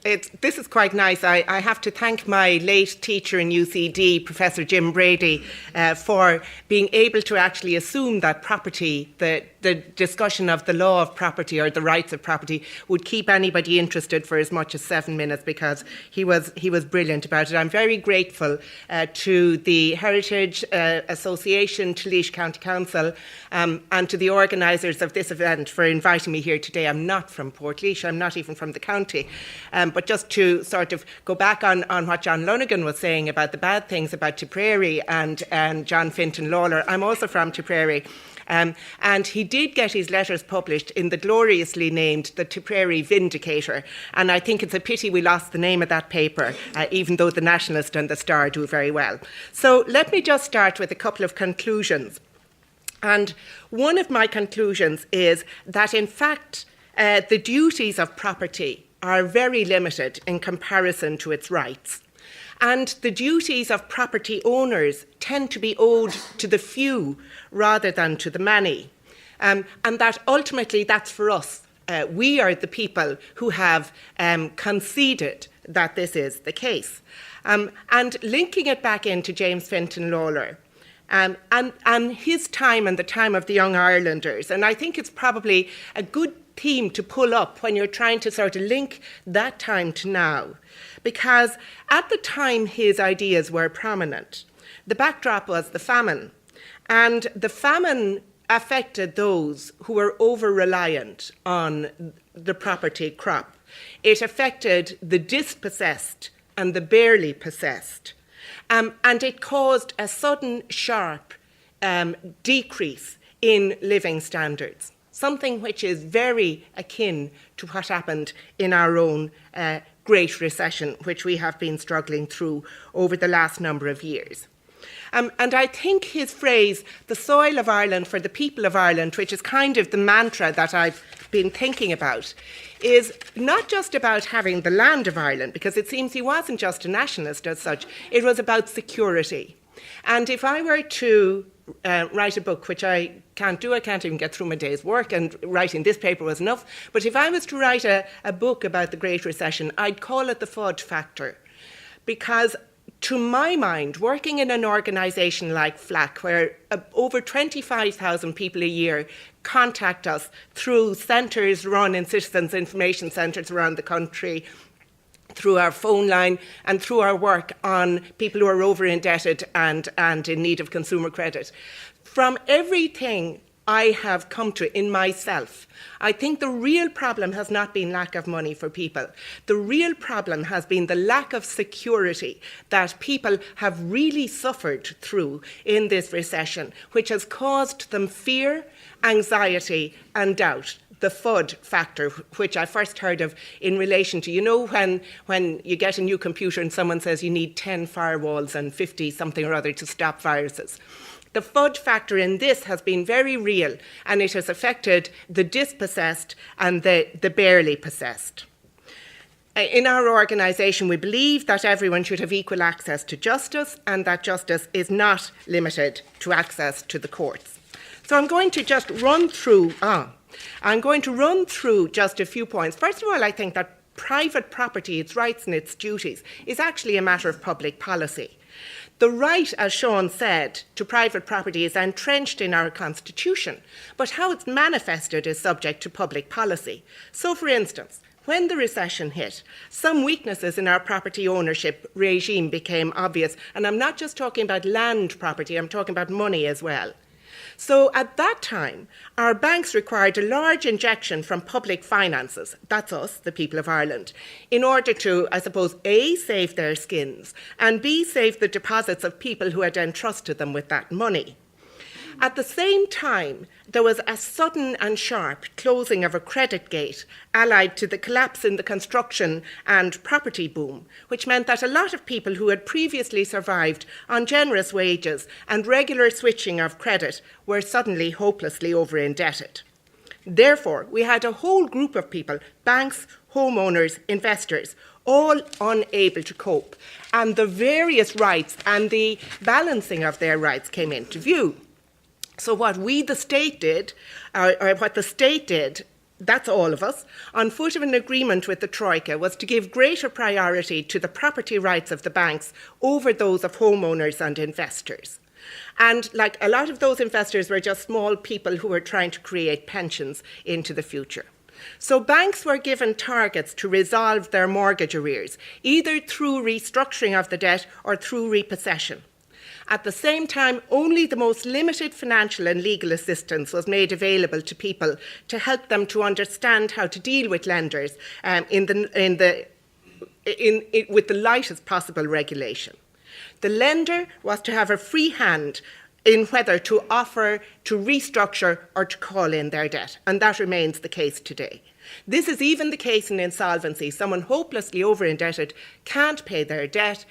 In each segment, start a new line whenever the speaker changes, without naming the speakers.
This is quite nice. I have to thank my late teacher in UCD, Professor Jim Brady, for being able to actually assume that property, the discussion of the law of property or the rights of property, would keep anybody interested for as much as 7 minutes, because he was brilliant about it. I'm very grateful to the Heritage Association, to Laois County Council, and to the organisers of this event for inviting me here today. I'm not from Portlaoise, I'm not even from the county. But just to sort of go back on what John Lonergan was saying about the bad things about Tipperary and John Fintan Lalor, I'm also from Tipperary. And he did get his letters published in the gloriously named the Tipperary Vindicator. And I think it's a pity we lost the name of that paper, even though the Nationalist and the Star do very well. So let me just start with a couple of conclusions. And one of my conclusions is that, in fact, the duties of property are very limited in comparison to its rights. And the duties of property owners tend to be owed to the few rather than to the many. And that ultimately that's for us. We are the people who have conceded that this is the case. And linking it back into James Fintan Lalor, and his time and the time of the Young Irelanders, and I think it's probably a good theme to pull up when you're trying to sort of link that time to now. Because at the time his ideas were prominent, the backdrop was the famine. And the famine affected those who were over-reliant on the property crop. It affected the dispossessed and the barely possessed. And it caused a sudden, sharp decrease in living standards, something which is very akin to what happened in our own Great Recession, which we have been struggling through over the last number of years. And I think his phrase, the soil of Ireland for the people of Ireland, which is kind of the mantra that I've been thinking about, is not just about having the land of Ireland, because it seems he wasn't just a nationalist as such, it was about security. And if I were to write a book, which I can't do, I can't even get through my day's work, and writing this paper was enough, but if I was to write a book about the Great Recession, I'd call it the FUD factor. Because to my mind, working in an organisation like FLAC, where over 25,000 people a year contact us through centres run in citizens' information centres around the country, through our phone line and through our work on people who are over-indebted and in need of consumer credit. From everything I have come to in myself, I think the real problem has not been lack of money for people. The real problem has been the lack of security that people have really suffered through in this recession, which has caused them fear, anxiety and doubt. The FUD factor, which I first heard of in relation to, you know, when you get a new computer and someone says you need 10 firewalls and 50 something or other to stop viruses. The FUD factor in this has been very real, and it has affected the dispossessed and the barely possessed. In our organisation, we believe that everyone should have equal access to justice, and that justice is not limited to access to the courts. So I'm going to just run through just a few points. First of all, I think that private property, its rights and its duties, is actually a matter of public policy. The right, as Sean said, to private property is entrenched in our constitution, but how it's manifested is subject to public policy. So, for instance, when the recession hit, some weaknesses in our property ownership regime became obvious, and I'm not just talking about land property, I'm talking about money as well. So at that time, our banks required a large injection from public finances, that's us, the people of Ireland, in order to, I suppose, A, save their skins, and B, save the deposits of people who had entrusted them with that money. At the same time, there was a sudden and sharp closing of a credit gate allied to the collapse in the construction and property boom, which meant that a lot of people who had previously survived on generous wages and regular switching of credit were suddenly hopelessly over-indebted. Therefore, we had a whole group of people, banks, homeowners, investors, all unable to cope, and the various rights and the balancing of their rights came into view. So what the state did that's all of us, on foot of an agreement with the Troika was to give greater priority to the property rights of the banks over those of homeowners and investors. And like a lot of those investors were just small people who were trying to create pensions into the future. So banks were given targets to resolve their mortgage arrears, either through restructuring of the debt or through repossession. At the same time, only the most limited financial and legal assistance was made available to people to help them to understand how to deal with lenders with the lightest possible regulation. The lender was to have a free hand in whether to offer, to restructure or to call in their debt, and that remains the case today. This is even the case in insolvency. Someone hopelessly over-indebted can't pay their debt.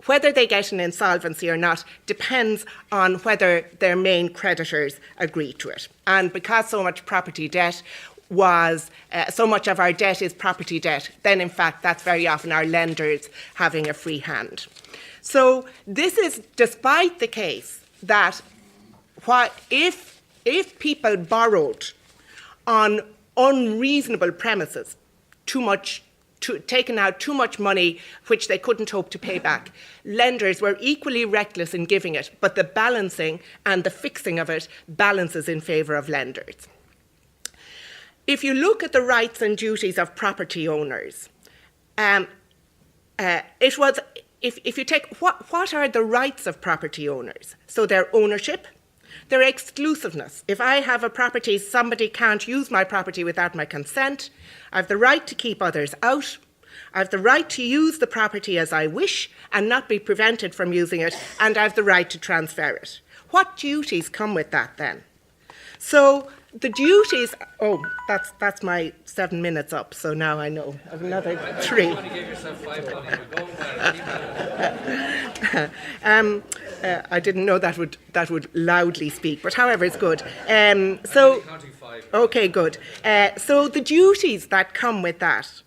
Whether they get an insolvency or not depends on whether their main creditors agree to it. And because so much property debt was, so much of our debt is property debt, then in fact that's very often our lenders having a free hand. So this is despite the case that if people borrowed on unreasonable premises, taken out too much money which they couldn't hope to pay back, lenders were equally reckless in giving it, but the balancing and the fixing of it balances in favour of lenders. If you look at the rights and duties of property owners, if you take what are the rights of property owners? So their ownership, their exclusiveness. If I have a property, somebody can't use my property without my consent. I have the right to keep others out. I have the right to use the property as I wish and not be prevented from using it, and I have the right to transfer it. What duties come with that then? So the duties, that's my 7 minutes up, so now I know. I have another 3. You only gave yourself 5 minutes. I didn't know that would loudly speak, but however, it's good. Okay, good. So the duties that come with that,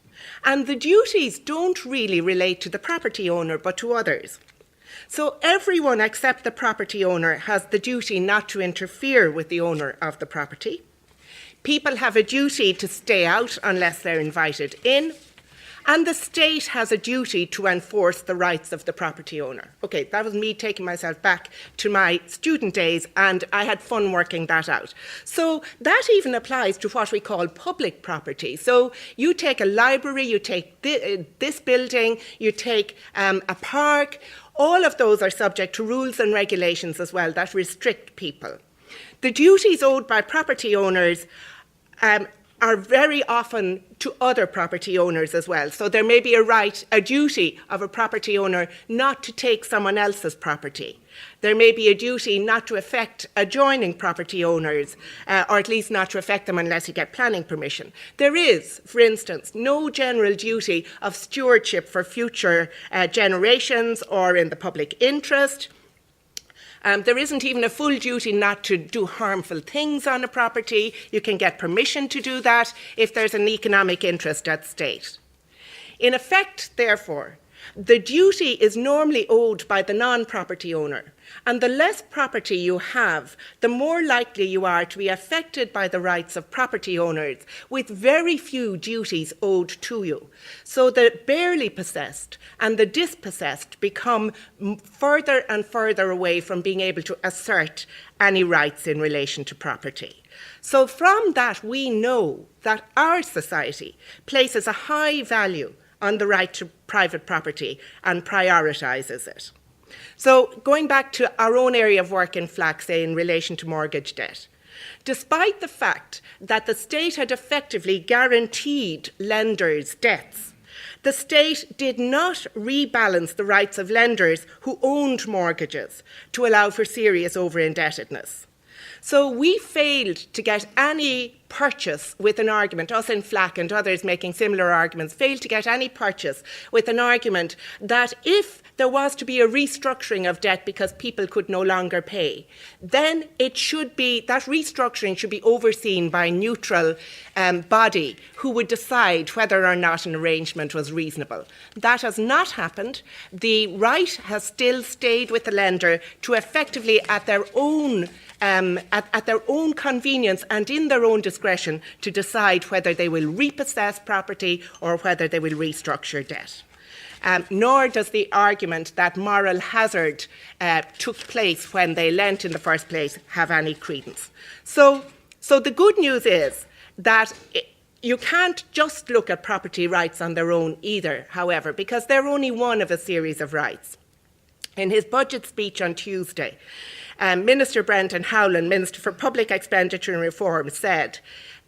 and the duties don't really relate to the property owner, but to others. So everyone except the property owner has the duty not to interfere with the owner of the property. People have a duty to stay out unless they're invited in. And the state has a duty to enforce the rights of the property owner. Okay, that was me taking myself back to my student days, and I had fun working that out. So that even applies to what we call public property. So you take a library, you take this building, you take a park. All of those are subject to rules and regulations as well that restrict people. The duties owed by property owners are very often to other property owners as well. So there may be a duty of a property owner not to take someone else's property. There may be a duty not to affect adjoining property owners, or at least not to affect them unless you get planning permission. There is, for instance, no general duty of stewardship for future generations or in the public interest. There isn't even a full duty not to do harmful things on a property. You can get permission to do that if there's an economic interest at stake. In effect, therefore, the duty is normally owed by the non-property owner, and the less property you have, the more likely you are to be affected by the rights of property owners with very few duties owed to you. So the barely possessed and the dispossessed become further and further away from being able to assert any rights in relation to property. So from that, we know that our society places a high value on the right to private property and prioritises it. So going back to our own area of work in FLAC, say in relation to mortgage debt, despite the fact that the state had effectively guaranteed lenders' debts, the state did not rebalance the rights of lenders who owned mortgages to allow for serious over-indebtedness. So we failed to get any purchase with an argument, us in FLAC and others making similar arguments, failed to get any purchase with an argument that if there was to be a restructuring of debt because people could no longer pay, then it should be, that restructuring should be overseen by a neutral body who would decide whether or not an arrangement was reasonable. That has not happened. The right has still stayed with the lender to effectively, at their own at their own convenience and in their own discretion to decide whether they will repossess property or whether they will restructure debt. Nor does the argument that moral hazard took place when they lent in the first place have any credence. So the good news is that you can't just look at property rights on their own either, however, because they're only one of a series of rights. In his budget speech on Tuesday, Minister Brendan Howlin, Minister for Public Expenditure and Reform, said,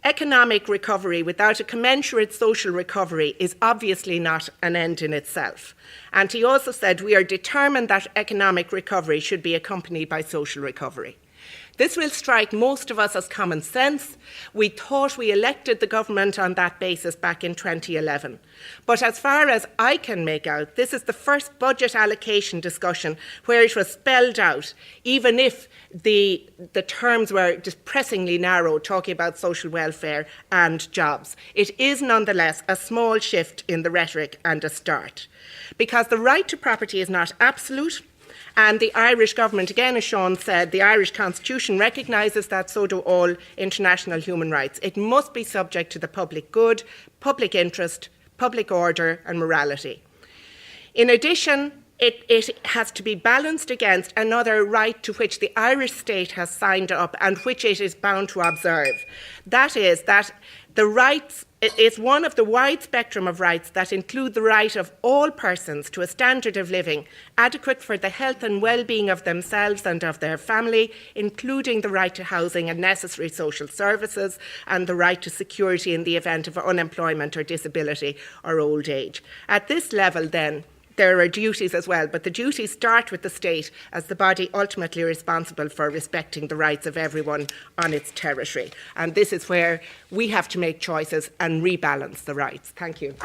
"Economic recovery without a commensurate social recovery is obviously not an end in itself." And he also said, "We are determined that economic recovery should be accompanied by social recovery." This will strike most of us as common sense. We thought we elected the government on that basis back in 2011. But as far as I can make out, this is the first budget allocation discussion where it was spelled out, even if the terms were depressingly narrow, talking about social welfare and jobs. It is nonetheless a small shift in the rhetoric and a start. Because the right to property is not absolute. And the Irish government, again, as Sean said, the Irish Constitution recognises that, so do all international human rights. It must be subject to the public good, public interest, public order and morality. In addition, it has to be balanced against another right to which the Irish state has signed up and which it is bound to observe. That is that the rights is one of the wide spectrum of rights that include the right of all persons to a standard of living adequate for the health and well-being of themselves and of their family, including the right to housing and necessary social services, and the right to security in the event of unemployment or disability or old age. At this level, then, there are duties as well, but the duties start with the state as the body ultimately responsible for respecting the rights of everyone on its territory. And this is where we have to make choices and rebalance the rights. Thank you.